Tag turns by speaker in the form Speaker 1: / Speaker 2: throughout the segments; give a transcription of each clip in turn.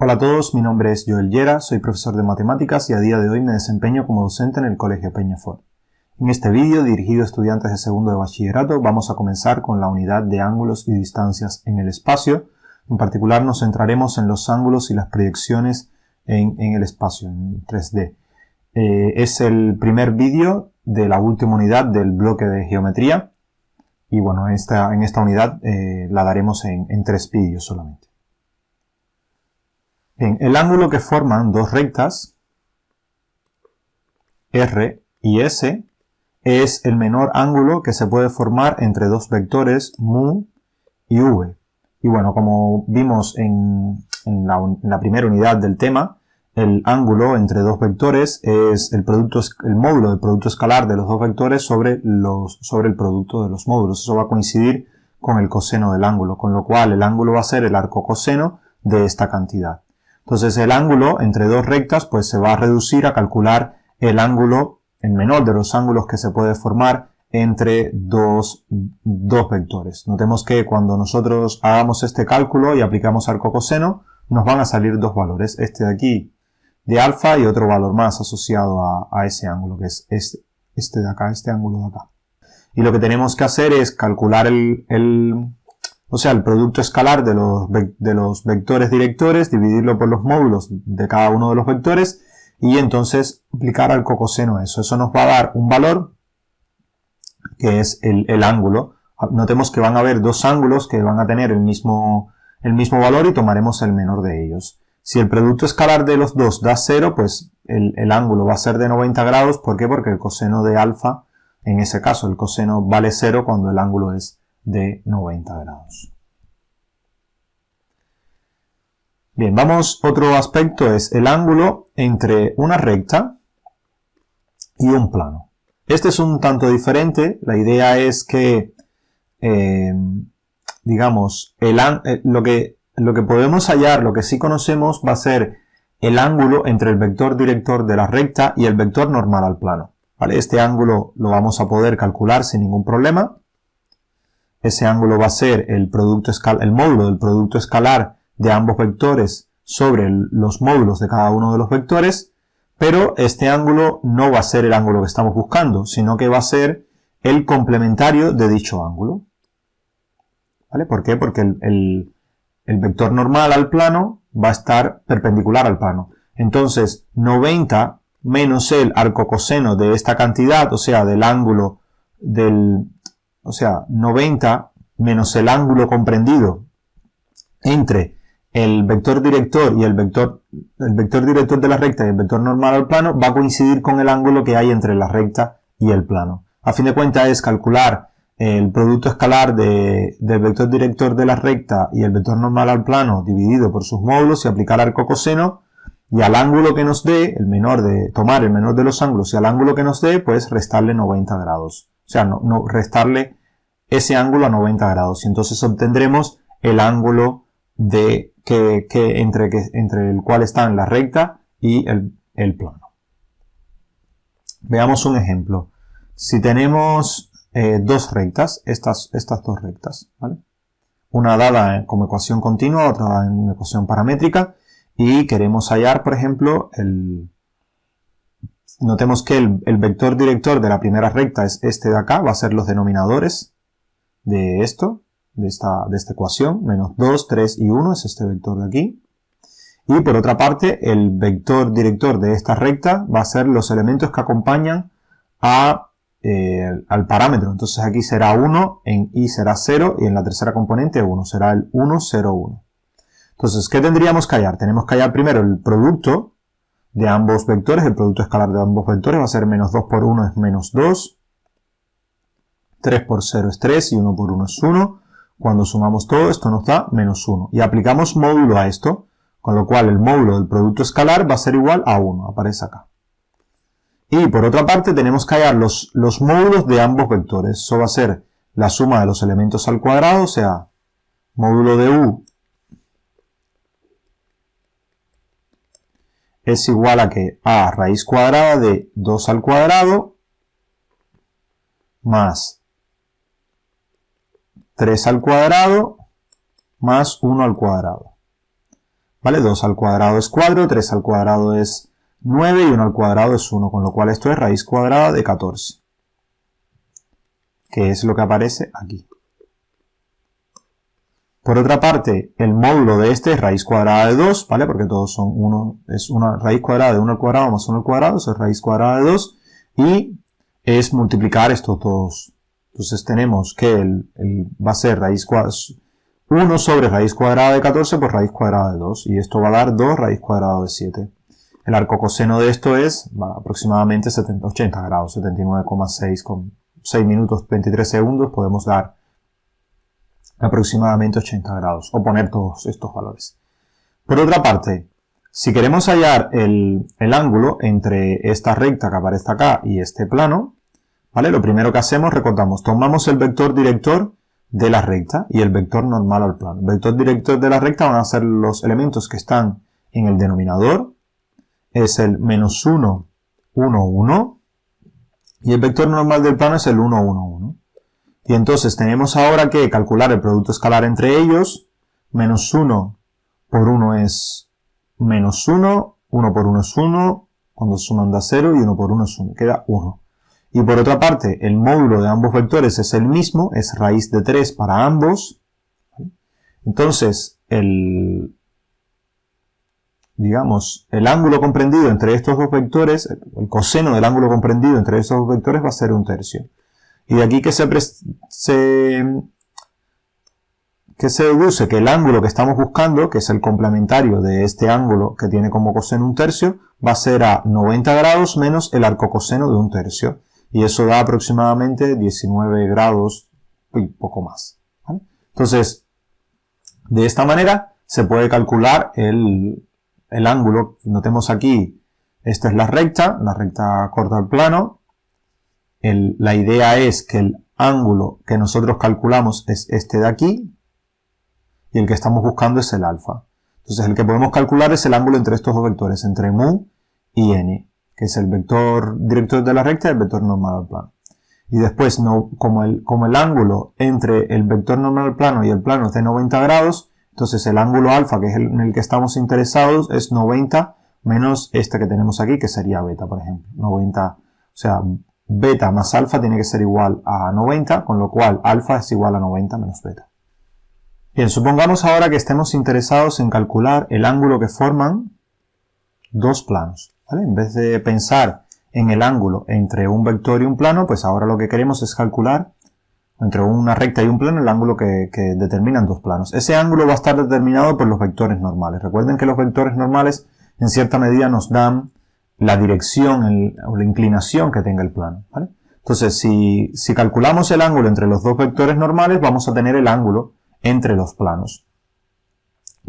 Speaker 1: Hola a todos, mi nombre es Joel Llera, soy profesor de matemáticas y a día de hoy me desempeño como docente en el Colegio Peñafort. En este vídeo, dirigido a estudiantes de segundo de bachillerato, vamos a comenzar con la unidad de ángulos y distancias en el espacio. En particular nos centraremos en los ángulos y las proyecciones en el espacio, en 3D. Es el primer vídeo de la última unidad del bloque de geometría y bueno, en esta unidad la daremos en 3 vídeos solamente. Bien, el ángulo que forman dos rectas, R y S, es el menor ángulo que se puede formar entre dos vectores mu y v. Y bueno, como vimos en la primera unidad del tema, el ángulo entre dos vectores es el módulo del producto escalar de los dos vectores sobre el producto de los módulos. Eso va a coincidir con el coseno del ángulo, con lo cual el ángulo va a ser el arco coseno de esta cantidad. Entonces el ángulo entre dos rectas pues se va a reducir a calcular el menor de los ángulos que se puede formar entre dos vectores. Notemos que cuando nosotros hagamos este cálculo y aplicamos arco coseno, nos van a salir dos valores, este de aquí de alfa y otro valor más asociado a ese ángulo, que es este de acá, este ángulo de acá. Y lo que tenemos que hacer es calcular el producto escalar de los vectores directores, dividirlo por los módulos de cada uno de los vectores y entonces aplicar arco coseno a eso. Eso nos va a dar un valor que es el ángulo. Notemos que van a haber dos ángulos que van a tener el mismo valor y tomaremos el menor de ellos. Si el producto escalar de los dos da 0, pues el ángulo va a ser de 90 grados. ¿Por qué? Porque el coseno de alfa, en ese caso, el coseno vale 0 cuando el ángulo es de 90 grados. Bien, otro aspecto es el ángulo entre una recta y un plano. Este es un tanto diferente. La idea es que, lo que podemos hallar, lo que sí conocemos, va a ser el ángulo entre el vector director de la recta y el vector normal al plano. ¿Vale? Este ángulo lo vamos a poder calcular sin ningún problema. Ese ángulo va a ser el módulo del producto escalar de ambos vectores sobre los módulos de cada uno de los vectores, pero este ángulo no va a ser el ángulo que estamos buscando, sino que va a ser el complementario de dicho ángulo. ¿Vale? ¿Por qué? Porque el vector normal al plano va a estar perpendicular al plano. Entonces, 90 menos el arco coseno de esta cantidad, o sea, del ángulo 90 menos el ángulo comprendido entre el vector director y el vector director de la recta y el vector normal al plano va a coincidir con el ángulo que hay entre la recta y el plano. A fin de cuentas es calcular el producto escalar del vector director de la recta y el vector normal al plano dividido por sus módulos y aplicar arco coseno, y al ángulo que nos dé, tomar el menor de los ángulos y al ángulo que nos dé, pues restarle 90 grados. O sea, restarle ese ángulo a 90 grados. Y entonces obtendremos el ángulo entre el cual están la recta y el plano. Veamos un ejemplo. Si tenemos dos rectas, estas dos rectas, ¿vale? Una dada como ecuación continua, otra dada en ecuación paramétrica, y queremos hallar, por ejemplo, notemos que el vector director de la primera recta es este de acá, va a ser los denominadores de esta ecuación, menos 2, 3 y 1 es este vector de aquí. Y por otra parte, el vector director de esta recta va a ser los elementos que acompañan al parámetro. Entonces aquí será 1, en y será 0 y en la tercera componente 1, será el 1, 0, 1. Entonces, ¿qué tendríamos que hallar? Tenemos que hallar primero el producto de ambos vectores, el producto escalar de ambos vectores va a ser menos 2 por 1 es menos 2, 3 por 0 es 3 y 1 por 1 es 1. Cuando sumamos todo esto nos da menos 1 y aplicamos módulo a esto, con lo cual el módulo del producto escalar va a ser igual a 1, aparece acá. Y por otra parte tenemos que hallar los módulos de ambos vectores. Eso va a ser la suma de los elementos al cuadrado, o sea, módulo de u es igual a raíz cuadrada de 2 al cuadrado más 3 al cuadrado más 1 al cuadrado. ¿vale? 2 al cuadrado es 4, 3 al cuadrado es 9 y 1 al cuadrado es 1, con lo cual esto es raíz cuadrada de 14, que es lo que aparece aquí. Por otra parte, el módulo de este es raíz cuadrada de 2, ¿vale? Porque todos son 1, es una raíz cuadrada de 1 al cuadrado más 1 al cuadrado, eso es raíz cuadrada de 2, y es multiplicar estos dos. Entonces tenemos que va a ser raíz cuadrada, 1 sobre raíz cuadrada de 14 por raíz cuadrada de 2, y esto va a dar 2 raíz cuadrada de 7. El arco coseno de esto es aproximadamente 80 grados, 79,6 con 6 minutos 23 segundos podemos dar aproximadamente 80 grados, o poner todos estos valores. Por otra parte, si queremos hallar el ángulo entre esta recta que aparece acá y este plano, ¿vale? Lo primero que hacemos, recordamos, tomamos el vector director de la recta y el vector normal al plano. El vector director de la recta van a ser los elementos que están en el denominador, es el menos 1, 1, 1, y el vector normal del plano es el 1, 1, 1. Y entonces tenemos ahora que calcular el producto escalar entre ellos. Menos 1 por 1 es menos 1, 1 por 1 es 1, cuando suman da 0 y 1 por 1 es 1, queda 1. Y por otra parte, el módulo de ambos vectores es el mismo, es raíz de 3 para ambos. Entonces, el ángulo comprendido entre estos dos vectores, el coseno del ángulo comprendido entre estos dos vectores va a ser 1/3. Y de aquí que se deduce que el ángulo que estamos buscando, que es el complementario de este ángulo que tiene como coseno 1/3, va a ser a 90 grados menos el arcocoseno de 1/3. Y eso da aproximadamente 19 grados y poco más, ¿vale? Entonces, de esta manera se puede calcular el ángulo. Notemos aquí, esta es la recta corta el plano. La idea es que el ángulo que nosotros calculamos es este de aquí y el que estamos buscando es el alfa. Entonces el que podemos calcular es el ángulo entre estos dos vectores, entre mu y n, que es el vector director de la recta y el vector normal al plano. Y después, como el ángulo entre el vector normal al plano y el plano es de 90 grados, entonces el ángulo alfa, que es en el que estamos interesados, es 90 menos este que tenemos aquí, que sería beta, por ejemplo. 90, o sea, beta más alfa tiene que ser igual a 90, con lo cual alfa es igual a 90 menos beta. Bien, supongamos ahora que estemos interesados en calcular el ángulo que forman dos planos, ¿vale? En vez de pensar en el ángulo entre un vector y un plano, pues ahora lo que queremos es calcular entre una recta y un plano el ángulo que determinan dos planos. Ese ángulo va a estar determinado por los vectores normales. Recuerden que los vectores normales en cierta medida nos dan la dirección o la inclinación que tenga el plano, ¿vale? Entonces, si calculamos el ángulo entre los dos vectores normales, vamos a tener el ángulo entre los planos.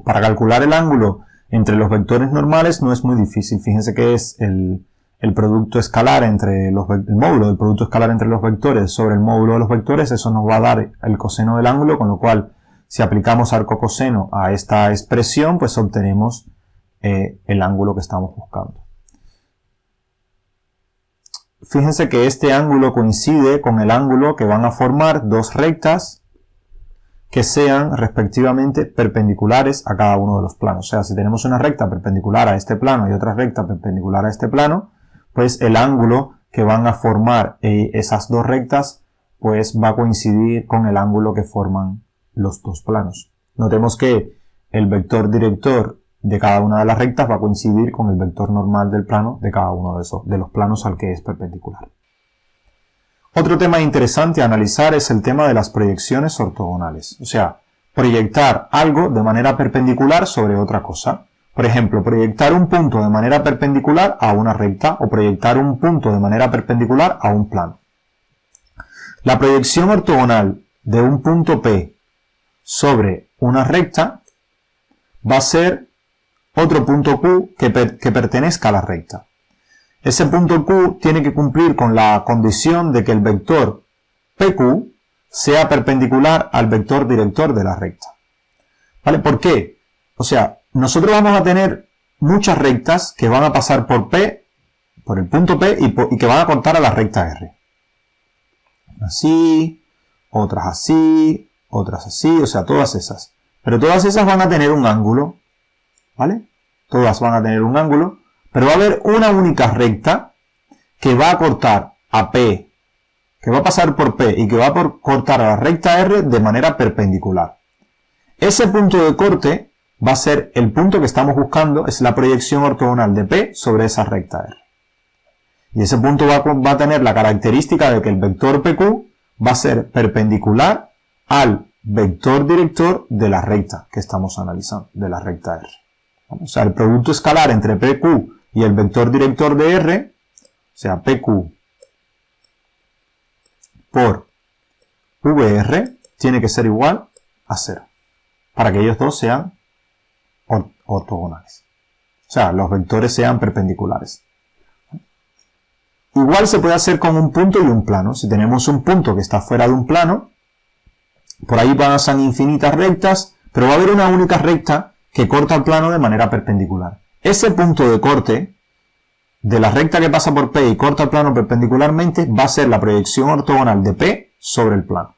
Speaker 1: Para calcular el ángulo entre los vectores normales no es muy difícil. Fíjense que es el producto escalar entre el módulo del producto escalar entre los vectores sobre el módulo de los vectores. Eso nos va a dar el coseno del ángulo, con lo cual, si aplicamos arcocoseno a esta expresión, pues obtenemos el ángulo que estamos buscando. Fíjense que este ángulo coincide con el ángulo que van a formar dos rectas que sean respectivamente perpendiculares a cada uno de los planos. O sea, si tenemos una recta perpendicular a este plano y otra recta perpendicular a este plano, pues el ángulo que van a formar esas dos rectas pues va a coincidir con el ángulo que forman los dos planos. Notemos que el vector director de cada una de las rectas va a coincidir con el vector normal del plano de cada uno de los planos al que es perpendicular. Otro tema interesante a analizar es el tema de las proyecciones ortogonales, o sea, proyectar algo de manera perpendicular sobre otra cosa. Por ejemplo, proyectar un punto de manera perpendicular a una recta o proyectar un punto de manera perpendicular a un plano. La proyección ortogonal de un punto P sobre una recta va a ser otro punto Q que pertenezca a la recta. Ese punto Q tiene que cumplir con la condición de que el vector PQ sea perpendicular al vector director de la recta. ¿Vale? ¿Por qué? O sea, nosotros vamos a tener muchas rectas que van a pasar por P, por el punto P y que van a cortar a la recta R. Así, otras así, otras así, o sea, todas esas. Pero todas esas van a tener un ángulo ¿vale? Todas van a tener un ángulo, pero va a haber una única recta que va a cortar a P, que va a pasar por P y que va a cortar a la recta R de manera perpendicular. Ese punto de corte va a ser el punto que estamos buscando, es la proyección ortogonal de P sobre esa recta R. Y ese punto va a tener la característica de que el vector PQ va a ser perpendicular al vector director de la recta que estamos analizando, de la recta R. O sea, el producto escalar entre PQ y el vector director de R, o sea, PQ por VR, tiene que ser igual a 0, para que ellos dos sean ortogonales. O sea, los vectores sean perpendiculares. Igual se puede hacer con un punto y un plano. Si tenemos un punto que está fuera de un plano, por ahí pasan infinitas rectas, pero va a haber una única recta que corta el plano de manera perpendicular. Ese punto de corte de la recta que pasa por P y corta el plano perpendicularmente va a ser la proyección ortogonal de P sobre el plano.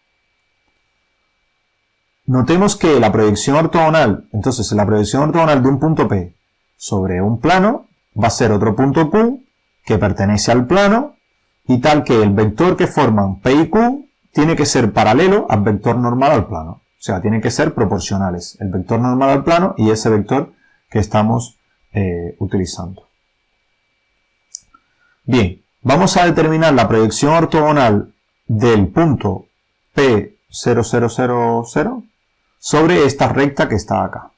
Speaker 1: Notemos que la proyección ortogonal, entonces la proyección ortogonal de un punto P sobre un plano va a ser otro punto Q que pertenece al plano y tal que el vector que forman P y Q tiene que ser paralelo al vector normal al plano. O sea, tienen que ser proporcionales. El vector normal al plano y ese vector que estamos utilizando. Bien, vamos a determinar la proyección ortogonal del punto P0000 sobre esta recta que está acá.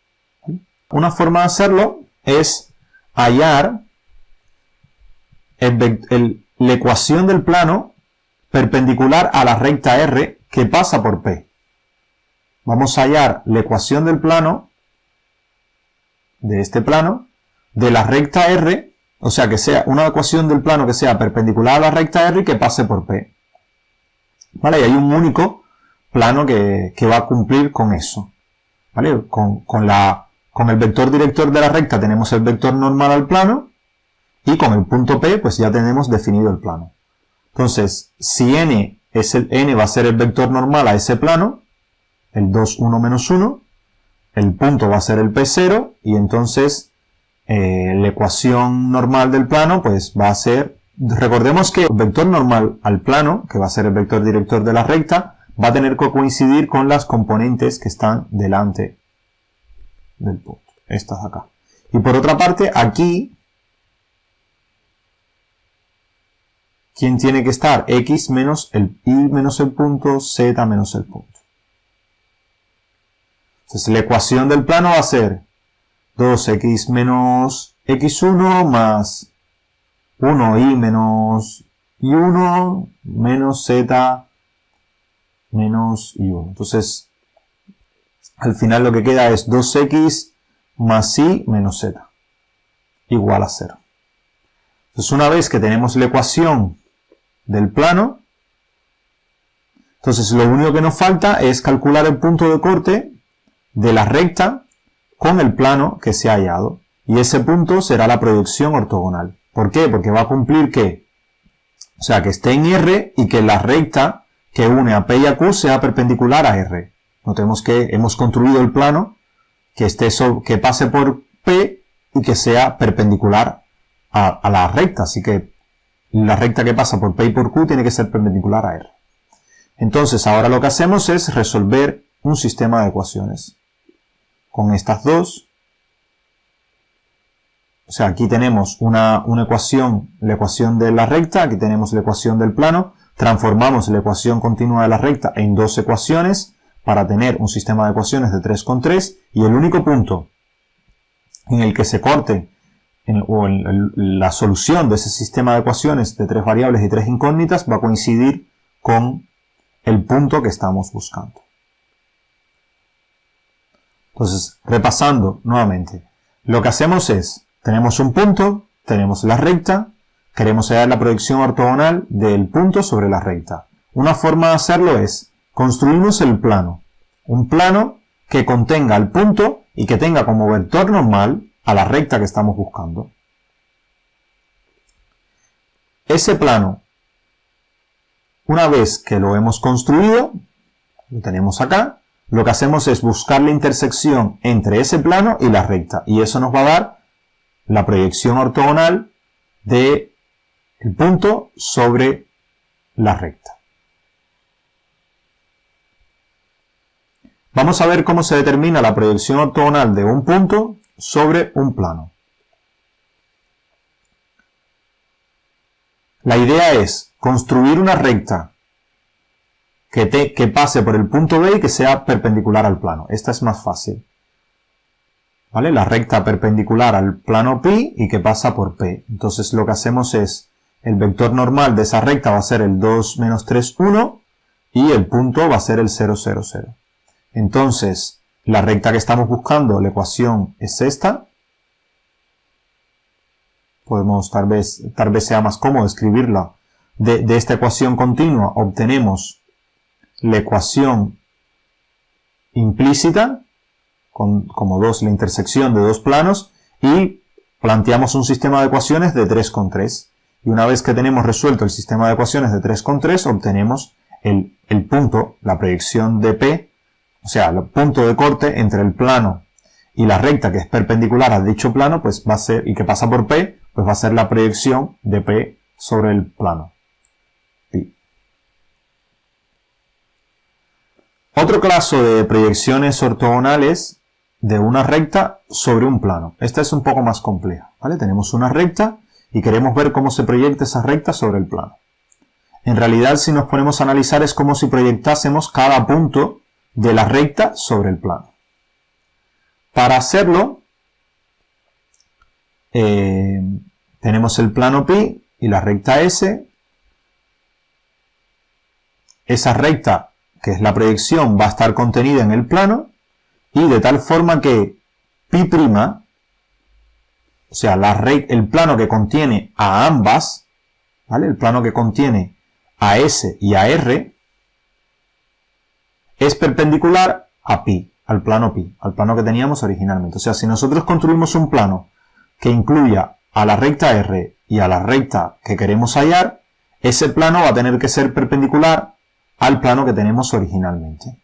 Speaker 1: Una forma de hacerlo es hallar la ecuación del plano perpendicular a la recta R que pasa por P. Vamos a hallar la ecuación del plano, de este plano, de la recta R, o sea, que sea una ecuación del plano que sea perpendicular a la recta R y que pase por P. ¿Vale? Y hay un único plano que va a cumplir con eso. ¿Vale? Con el vector director de la recta tenemos el vector normal al plano y con el punto P pues ya tenemos definido el plano. Entonces, si n va a ser el vector normal a ese plano, el 2, 1, menos 1, el punto va a ser el P0 y entonces la ecuación normal del plano pues va a ser, recordemos que el vector normal al plano, que va a ser el vector director de la recta, va a tener que coincidir con las componentes que están delante del punto, estas de acá. Y por otra parte, aquí, ¿quién tiene que estar? X menos el Y menos el punto, Z menos el punto. Entonces la ecuación del plano va a ser 2x menos x1 más 1y menos y1 menos z menos y1. Entonces, al final lo que queda es 2x más y menos z igual a 0. Entonces, una vez que tenemos la ecuación del plano, entonces lo único que nos falta es calcular el punto de corte de la recta con el plano que se ha hallado. Y ese punto será la proyección ortogonal. ¿Por qué? Porque va a cumplir que, o sea, que esté en R y que la recta que une a P y a Q sea perpendicular a R. Notemos que hemos construido el plano que pase por P y que sea perpendicular a la recta. Así que la recta que pasa por P y por Q tiene que ser perpendicular a R. Entonces, ahora lo que hacemos es resolver un sistema de ecuaciones con estas dos. O sea, aquí tenemos una ecuación, la ecuación de la recta, aquí tenemos la ecuación del plano, transformamos la ecuación continua de la recta en dos ecuaciones para tener un sistema de ecuaciones de 3 con 3 y el único punto en el que se corte la solución de ese sistema de ecuaciones de 3 variables y 3 incógnitas va a coincidir con el punto que estamos buscando. Entonces, repasando nuevamente, lo que hacemos es, tenemos un punto, tenemos la recta, queremos hallar la proyección ortogonal del punto sobre la recta. Una forma de hacerlo es, construimos el plano, un plano que contenga el punto y que tenga como vector normal a la recta que estamos buscando. Ese plano, una vez que lo hemos construido, lo tenemos acá, lo que hacemos es buscar la intersección entre ese plano y la recta. Y eso nos va a dar la proyección ortogonal del punto sobre la recta. Vamos a ver cómo se determina la proyección ortogonal de un punto sobre un plano. La idea es construir una recta que pase por el punto B y que sea perpendicular al plano. Esta es más fácil. ¿Vale? La recta perpendicular al plano pi y que pasa por P. Entonces lo que hacemos es, el vector normal de esa recta va a ser el 2, menos 3, 1 y el punto va a ser el 0, 0, 0. Entonces, la recta que estamos buscando, la ecuación es esta. Podemos, tal vez sea más cómodo escribirla. De esta ecuación continua obtenemos la ecuación implícita, como la intersección de dos planos, y planteamos un sistema de ecuaciones de 3 con 3. Y una vez que tenemos resuelto el sistema de ecuaciones de 3 con 3, obtenemos el punto, la proyección de P, o sea, el punto de corte entre el plano y la recta que es perpendicular a dicho plano, pues va a ser, y que pasa por P, pues va a ser la proyección de P sobre el plano. Pi. Otro caso de proyecciones ortogonales de una recta sobre un plano. Esta es un poco más compleja, ¿vale? Tenemos una recta y queremos ver cómo se proyecta esa recta sobre el plano. En realidad, si nos ponemos a analizar, es como si proyectásemos cada punto de la recta sobre el plano. Para hacerlo, tenemos el plano pi y la recta S. Esa recta, que es la proyección, va a estar contenida en el plano y de tal forma que pi', o sea, el plano que contiene a ambas, ¿vale? El plano que contiene a S y a R, es perpendicular a pi, al plano que teníamos originalmente. O sea, si nosotros construimos un plano que incluya a la recta R y a la recta que queremos hallar, ese plano va a tener que ser perpendicular al plano que tenemos originalmente.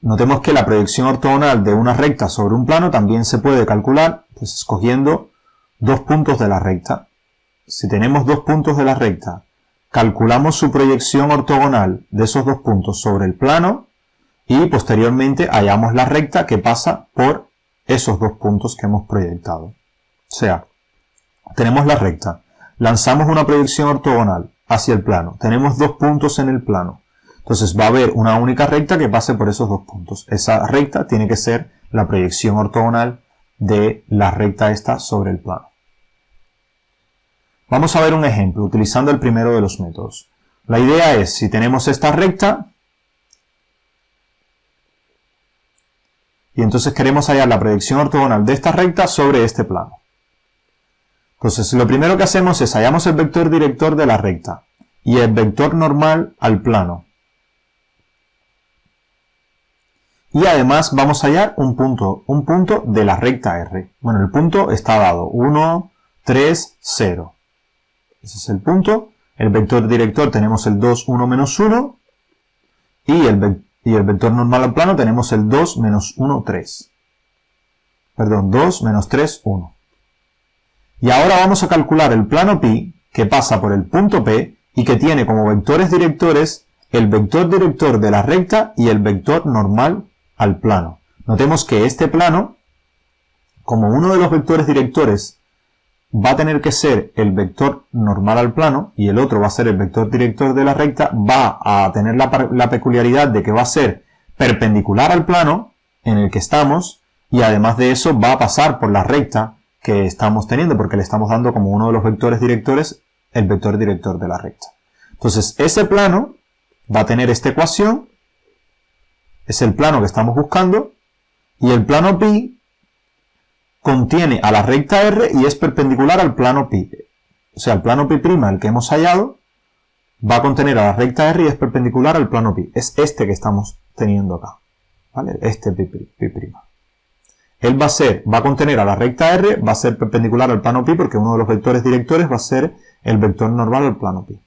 Speaker 1: Notemos que la proyección ortogonal de una recta sobre un plano también se puede calcular, pues escogiendo dos puntos de la recta. Si tenemos dos puntos de la recta, calculamos su proyección ortogonal de esos dos puntos sobre el plano y posteriormente hallamos la recta que pasa por esos dos puntos que hemos proyectado. O sea, tenemos la recta, lanzamos una proyección ortogonal hacia el plano, tenemos dos puntos en el plano, entonces va a haber una única recta que pase por esos dos puntos. Esa recta tiene que ser la proyección ortogonal de la recta esta sobre el plano. Vamos a ver un ejemplo utilizando el primero de los métodos. La idea es, si tenemos esta recta y entonces queremos hallar la proyección ortogonal de esta recta sobre este plano. Entonces lo primero que hacemos es hallamos el vector director de la recta y el vector normal al plano. Y además vamos a hallar un punto de la recta R. Bueno, el punto está dado, 1, 3, 0. Ese es el punto. El vector director tenemos el 2, 1, menos 1. Y el vector normal al plano tenemos el 2, menos 1, 3. Perdón, 2, menos 3, 1. Y ahora vamos a calcular el plano pi que pasa por el punto P y que tiene como vectores directores el vector director de la recta y el vector normal al plano. Notemos que este plano, como uno de los vectores directores va a tener que ser el vector normal al plano y el otro va a ser el vector director de la recta, va a tener la peculiaridad de que va a ser perpendicular al plano en el que estamos y además de eso va a pasar por la recta que estamos teniendo porque le estamos dando como uno de los vectores directores el vector director de la recta. Entonces ese plano va a tener esta ecuación, es el plano que estamos buscando y el plano pi contiene a la recta R y es perpendicular al plano pi. O sea, el plano pi', el que hemos hallado, va a contener a la recta R y es perpendicular al plano pi. Es este que estamos teniendo acá. ¿Vale? Este pi'. Él va a contener a la recta R, va a ser perpendicular al plano pi porque uno de los vectores directores va a ser el vector normal al plano pi.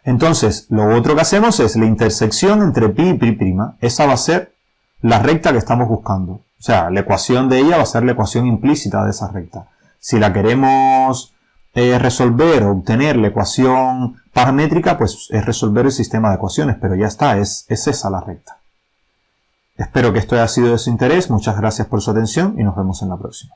Speaker 1: Entonces, lo otro que hacemos es la intersección entre pi y pi'. Esa va a ser la recta que estamos buscando. O sea, la ecuación de ella va a ser la ecuación implícita de esa recta. Si la queremos resolver o obtener la ecuación paramétrica, pues es resolver el sistema de ecuaciones, pero ya está, es esa la recta. Espero que esto haya sido de su interés, muchas gracias por su atención y nos vemos en la próxima.